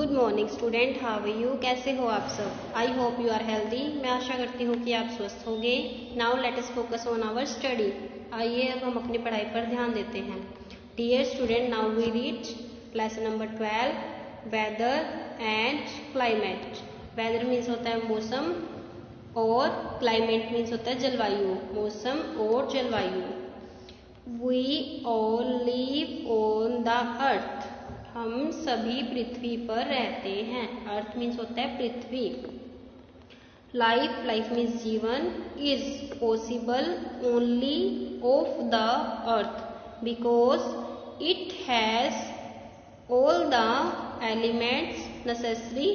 Good morning student, how are you? कैसे हो आप सब? I hope you are healthy. मैं आशा करती हूँ कि आप स्वस्थ होंगे। Now let us focus on our study. आइए अब हम अपनी पढ़ाई पर ध्यान देते हैं। Dear student, now we read lesson number 12, weather and climate. Weather means होता है मौसम और क्लाइमेट मीन्स होता है जलवायु, मौसम और जलवायु। We all live on the earth. हम सभी पृथ्वी पर रहते हैं। अर्थ मीन्स होता है पृथ्वी। लाइफ मीन्स जीवन। Is possible only of the earth because it has all the elements necessary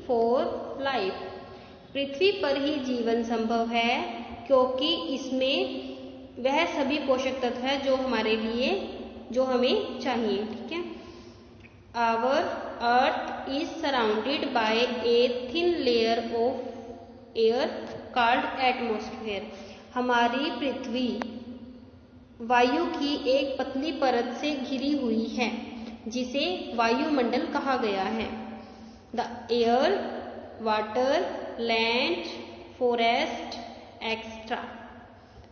for life. पृथ्वी पर ही जीवन संभव है क्योंकि इसमें वह सभी पोषक तत्व है जो हमारे लिए, जो हमें चाहिए। ठीक है। Our earth is surrounded by a thin layer of air called atmosphere. हमारी पृथ्वी वायु की एक पतली परत से घिरी हुई है जिसे वायुमंडल कहा गया है। The air, water, land, forest, etc.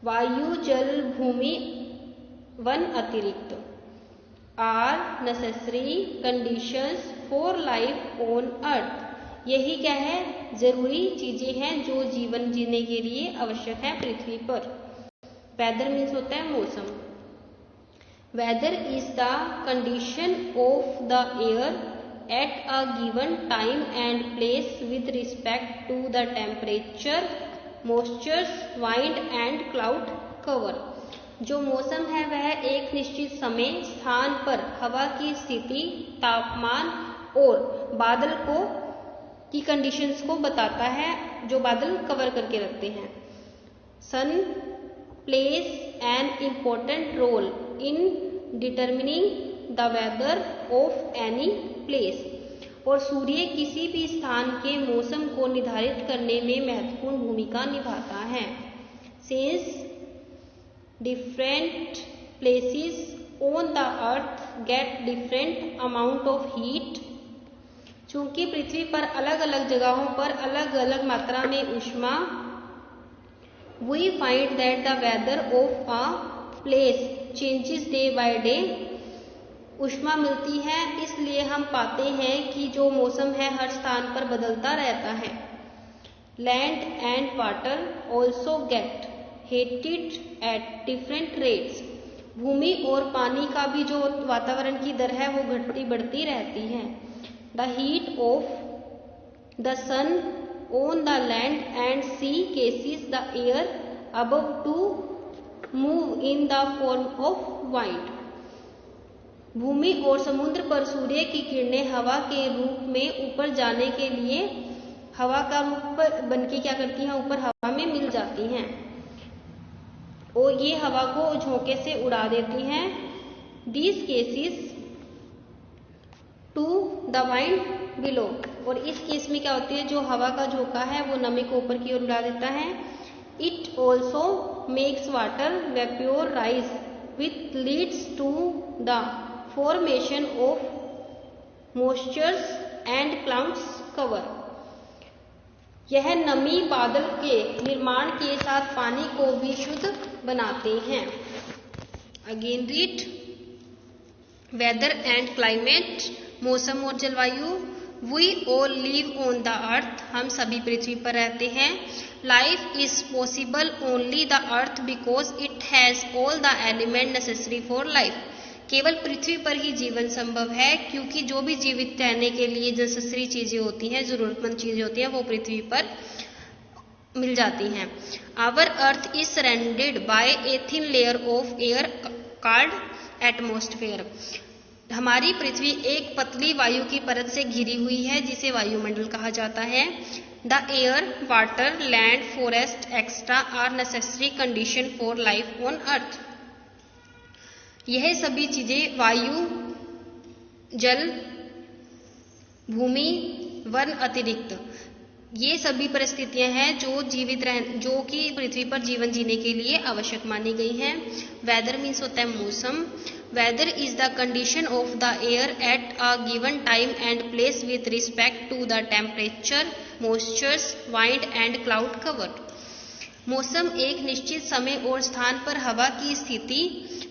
वायु, जल, भूमि, वन अतिरिक्त are necessary conditions for life on earth. यही क्या है? जरूरी चीजें हैं जो जीवन जीने के लिए आवश्यक है पृथ्वी पर। वेदर मीन्स होता है मौसम। Weather is the condition of the air at a given time and place with respect to the temperature, moisture, wind and cloud cover. जो मौसम है वह एक निश्चित समय स्थान पर हवा की स्थिति, तापमान और बादल की कंडीशंस को बताता है जो बादल कवर करके रखते हैं। Sun plays an important role in determining the weather of any place. और सूर्य किसी भी स्थान के मौसम को निर्धारित करने में महत्वपूर्ण भूमिका निभाता है। Since different places on the earth get different amount of heat। चूंकि पृथ्वी पर अलग अलग जगहों पर अलग अलग मात्रा में ऊष्मा, we find that the weather of a place changes day by day। ऊष्मा मिलती है इसलिए हम पाते हैं कि जो मौसम है हर स्थान पर बदलता रहता है। Land and water also get heated at different rates। भूमि और पानी का भी जो वातावरण की दर है वो घटती बढ़ती रहती है। The heat of the sun on the land and sea causes the air above to move in the form of wind। भूमि और समुद्र पर सूर्य की किरणें हवा के रूप में ऊपर जाने के लिए हवा का रूप बनके क्या करती हैं? ऊपर हवा में मिल जाती हैं और ये हवा को झोंके से उड़ा देती हैं। These cases to the wind below। और इस केस में क्या होती है? जो हवा का झोंका है वो नमी को ऊपर की ओर उड़ा देता है। It also makes water vaporize which leads to the formation of moisture and clouds cover। यह नमी बादल के निर्माण के साथ पानी को भी शुद्ध बनाते हैं। Again read weather and climate. मौसम और जलवायु। We all live on the earth. हम सभी पृथ्वी पर रहते हैं। Life is possible only the earth because it has all the element necessary for life. केवल पृथ्वी पर ही जीवन संभव है क्योंकि जो भी जीवित रहने के लिए नेसेसरी चीजें होती हैं, जरूरतमंद चीजें होती हैं, वो पृथ्वी पर मिल जाती हैं। Our earth is surrounded by a thin layer of air called atmosphere. हमारी पृथ्वी एक पतली वायु की परत से घिरी हुई है जिसे वायुमंडल कहा जाता है। The air, water, land, forest extra are necessary condition for life on earth. यह सभी चीजें वायु, जल, भूमि, वन अतिरिक्त ये सभी परिस्थितियां हैं जो कि पृथ्वी पर जीवन जीने के लिए आवश्यक मानी गई हैं। वेदर मीन्स होता है मौसम। Weather is the condition of the air at a given time and place with respect to the temperature, moistures, wind and cloud cover. मौसम एक निश्चित समय और स्थान पर हवा की स्थिति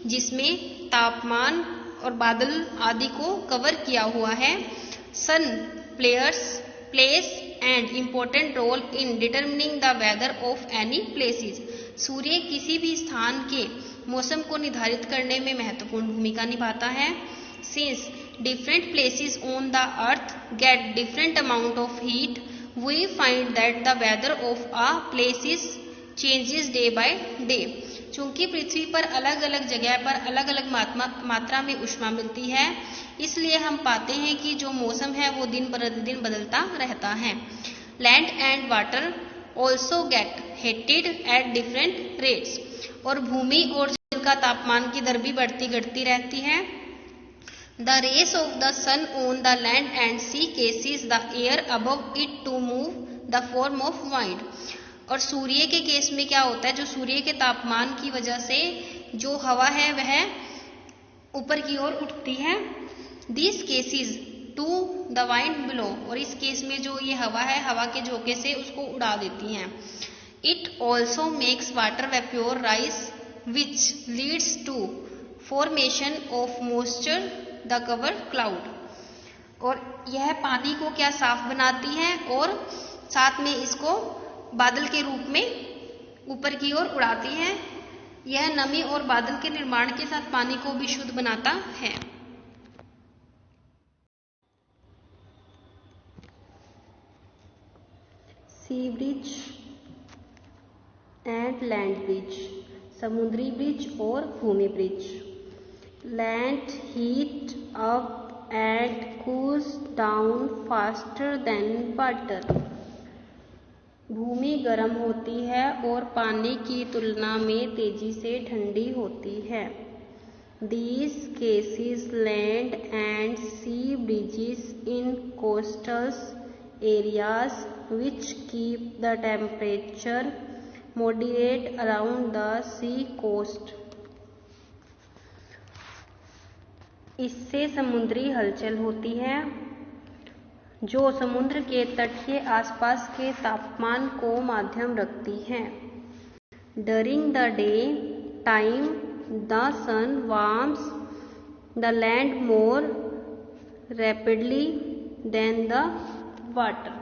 जिसमें तापमान और बादल आदि को कवर किया हुआ है। Sun plays and important role in determining the weather of any places. सूर्य किसी भी स्थान के मौसम को निर्धारित करने में महत्वपूर्ण भूमिका निभाता है। Since different places on the earth get different amount of heat, we find that the weather of a places changes day by day. चूंकि पृथ्वी पर अलग अलग जगह पर अलग अलग मात्रा में ऊष्मा मिलती है, इसलिए हम पाते हैं कि जो मौसम है वो दिन प्रतिदिन बदलता रहता है। Land and water also get heated at different rates. और भूमि और जल का तापमान की दर भी बढ़ती घटती रहती है। The rays of the sun on the land and sea causes the air above it to move the form of wind. और सूर्य के केस में क्या होता है, जो सूर्य के तापमान की वजह से जो हवा है वह ऊपर की ओर उठती है। This causes to the wind below. और इस केस में जो ये हवा है, हवा के झोंके से उसको उड़ा देती हैं। It also makes water vapour rise which leads to formation of moisture the cover cloud. और यह पानी को क्या साफ बनाती है और साथ में इसको बादल के रूप में ऊपर की ओर उड़ाती है। यह नमी और बादल के निर्माण के साथ पानी को भी शुद्ध बनाता है। Sea breeze and land breeze, समुद्री ब्रिज और भूमि breeze. Land heat up and cools down faster than water. भूमि गर्म होती है और पानी की तुलना में तेजी से ठंडी होती है। These cases land and sea bridges in coastal areas which keep the temperature moderate around the sea coast. इससे समुद्री हलचल होती है जो समुद्र के तट के आसपास के तापमान को मध्यम रखती है। During the day time, the sun warms the land more rapidly than the water.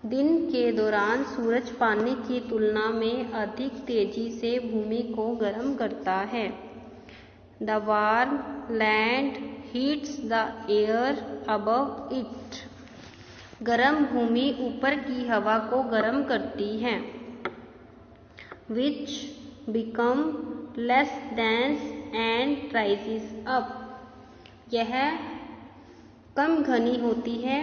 दिन के दौरान सूरज पानी की तुलना में अधिक तेजी से भूमि को गर्म करता है। The warm land heats the air above it. गर्म भूमि ऊपर की हवा को गर्म करती है। Which become less dense and rises up. यह कम घनी होती है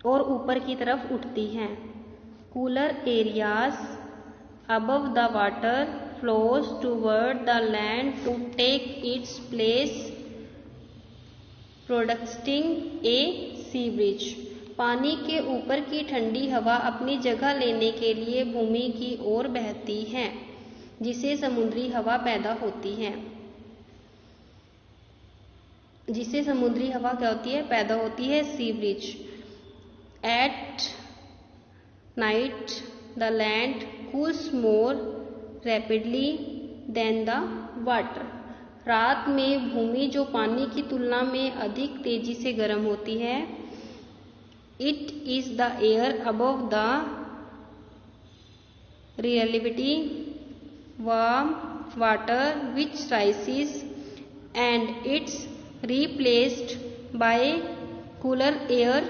और ऊपर की तरफ उठती है। Cooler areas above the water flows toward the land to take its place, producing a sea bridge. पानी के ऊपर की ठंडी हवा अपनी जगह लेने के लिए भूमि की ओर बहती है, जिसे समुद्री हवा पैदा होती है। जिसे समुद्री हवा क्या होती है, पैदा होती है, sea breeze. At night the land cools more rapidly than the water. रात में भूमि जो पानी की तुलना में अधिक तेजी से गर्म होती है। It is the air above the relatively warm water which राइसेस and it's replaced by cooler air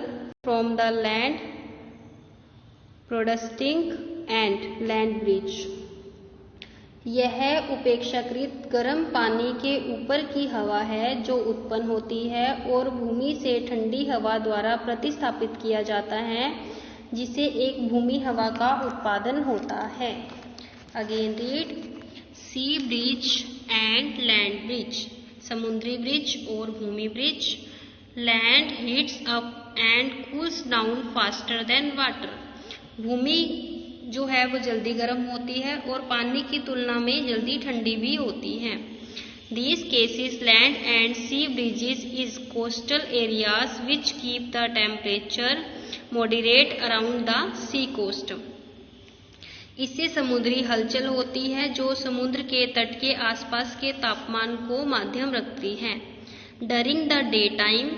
from the land, producing and land bridge. यह उपेक्षाकृत गर्म पानी के ऊपर की हवा है जो उत्पन्न होती है और भूमि से ठंडी हवा द्वारा प्रतिस्थापित किया जाता है, जिसे एक भूमि हवा का उत्पादन होता है। Again read sea breeze and land breeze, समुद्री ब्रिज और भूमि breeze. Land heats up and cools down faster than water. भूमि जो है वो जल्दी गर्म होती है और पानी की तुलना में जल्दी ठंडी भी होती है. These cases land and sea breezes is coastal areas which keep the temperature moderate around the sea coast. इससे समुद्री हलचल होती है जो समुद्र के तट के आसपास के तापमान को मध्यम रखती है. During the daytime,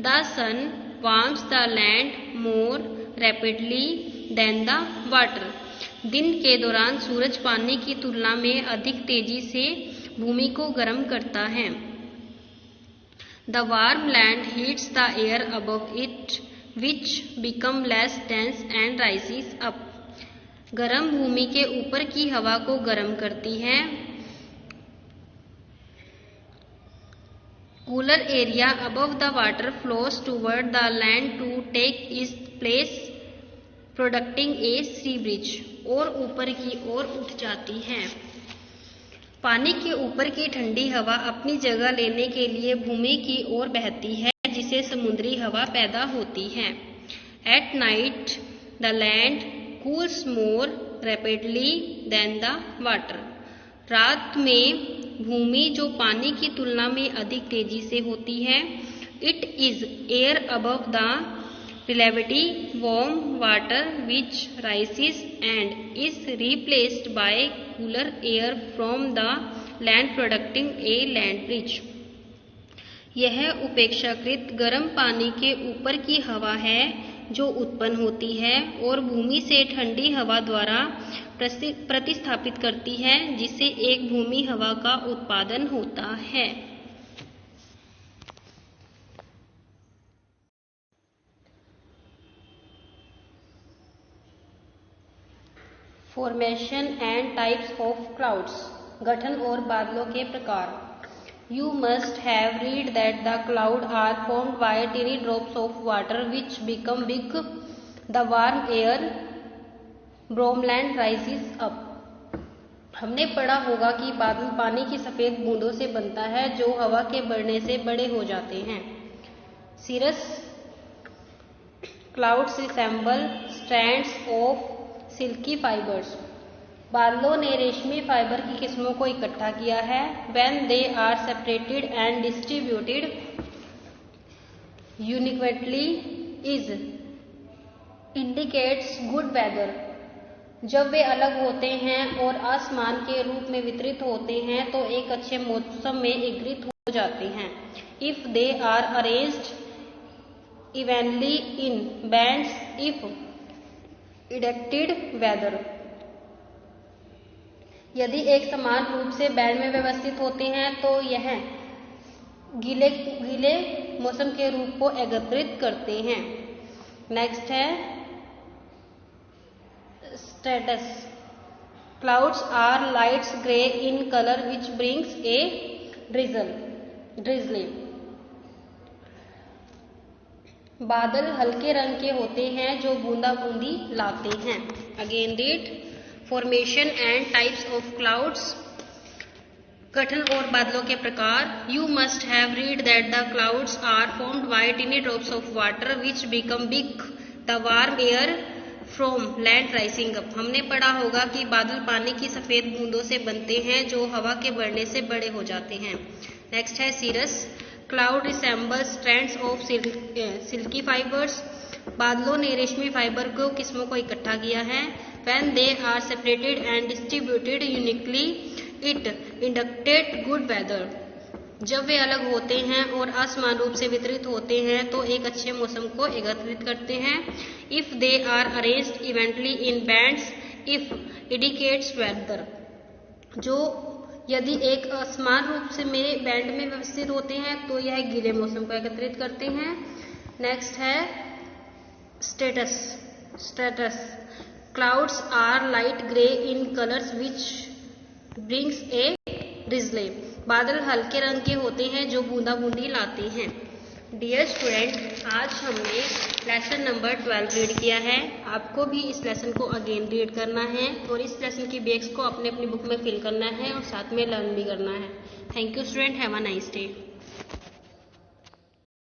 the sun warms the land more rapidly than the water. दिन के दौरान सूरज पानी की तुलना में अधिक तेजी से भूमि को गर्म करता है. The warm land heats the air above it, which become less dense and rises up. गर्म भूमि के ऊपर की हवा को गर्म करती है. Cooler area above the water flows toward the land to take its place, producing a sea breeze. और ऊपर की ओर उठ जाती है. पानी के ऊपर की ठंडी हवा अपनी जगह लेने के लिए भूमि की ओर बहती है जिससे समुद्री हवा पैदा होती है. At night, the land cools more rapidly than the water. रात में भूमि जो पानी की तुलना में अधिक तेजी से होती है. It is air above the relatively warm water which rises and is replaced by cooler air from the land producing a land breeze. यह उपेक्षाकृत गर्म पानी के ऊपर की हवा है जो उत्पन्न होती है और भूमि से ठंडी हवा द्वारा प्रतिस्थापित करती है जिससे एक भूमि हवा का उत्पादन होता है. Formation and types of clouds. गठन और बादलों के प्रकार. You must have read that the clouds are formed by tiny drops of water which become big. The warm air bromland rises up. हमने पढ़ा होगा कि बादल पानी की सफेद बूंदों से बनता है जो हवा के बढ़ने से बड़े हो जाते हैं. Cirrus clouds resemble strands of silky fibers. बादलों ने रेशमी फाइबर की किस्मों को इकट्ठा किया है. When they are separated and distributed uniformly is indicates good weather. जब वे अलग होते हैं और आसमान के रूप में वितरित होते हैं तो एक अच्छे मौसम में एकीकृत हो जाते हैं. If they are arranged evenly in bands if indicated weather. यदि एक समान रूप से बैंड में व्यवस्थित होते हैं तो यह गीले मौसम के रूप को एकत्रित करते हैं. नेक्स्ट है stratus. Clouds are lights grey in colour which brings a drizzle. बादल हल्के रंग के होते हैं जो बूंदा बूंदी लाते हैं. Again read. Formation and types of clouds. गठन और बादलों के प्रकार. You must have read that the clouds are formed by tiny drops of water which become big the warm air from land rising up. हमने पढ़ा होगा कि बादल पानी की सफेद बूंदों से बनते हैं जो हवा के बढ़ने से बड़े हो जाते हैं. नेक्स्ट है cirrus. Cloud resembles strands of silky fibres. बादलों ने रेशमी फाइबर को किस्मों को इकट्ठा किया है. When they are separated and distributed uniquely, it indicates good weather. जब वे अलग होते हैं और असमान रूप से वितरित होते हैं तो एक अच्छे मौसम को एकत्रित करते हैं. If they are arranged evenly in bands, if indicates weather. जो यदि एक असमान रूप से में बैंड में व्यवस्थित होते हैं तो यह गीले मौसम को एकत्रित करते हैं. नेक्स्ट है स्ट्रेटस. Clouds are light gray in colors which brings a drizzle. बादल हल्के रंग के होते हैं जो बूंदा बूंदी लाते हैं. डियर स्टूडेंट, आज हमने लेसन नंबर 12 रीड किया है. आपको भी इस लेसन को अगेन रीड करना है और इस लेसन की बेक्स को अपने अपनी बुक में फिल करना है और साथ में लर्न भी करना है. Thank you student. Have a nice day.